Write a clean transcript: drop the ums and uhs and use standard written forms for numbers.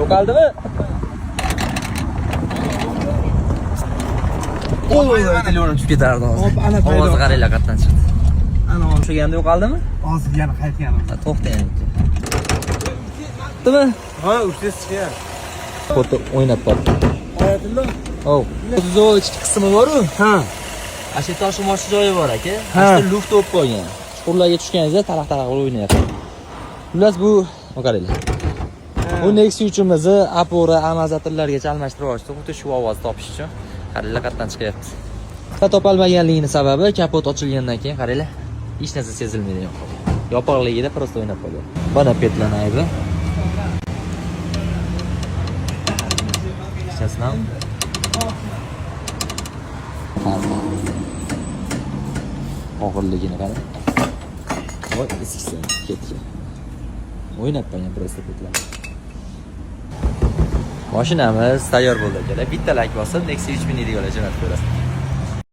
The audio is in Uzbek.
Yo'qoldimi? Oy, telefonim tushib ketardi hozir. Ovozi qaranglar qayerdan chiqdi. Ana o'shaganda yo'qoldimi? Hozir yana qaytganim. To'xtang. To'xtami? Ha, uchta chiqgan. Foto o'ynab qoldi. Oyatilla. Oh. Zo'l ichki qismi bor-ku? Ha. Asha toshimoqchi joyi bor aka. Ha. Ashta luft o'p qo'ygan. Chuqurlarga tushganingizda taraq-taraq o'ynayapti. Xullas bu qaranglar. Bu Nexus uchimizni Apora, amortizatorlargacha almashtirib olishdi. Xuddi shu ovozni topish uchun. Qaranglar qayerdan chiqyapti. Topolmaganligining sababi kapot ochilgandan keyin qaranglar. Hech narsa sezilmaydi yoqib. Yopiqligida prosta o'ynab qolyapti. Mana petlanaydi. Chasnam. Og'irligini qarang. Voy, eskisi ketgan. O'ynab qo'ygan prosta petlar. Mashinamiz tayyor bo'ldi akalar. Bitta like bosib Nexus 3000 degan jo'natib qo'yasiz.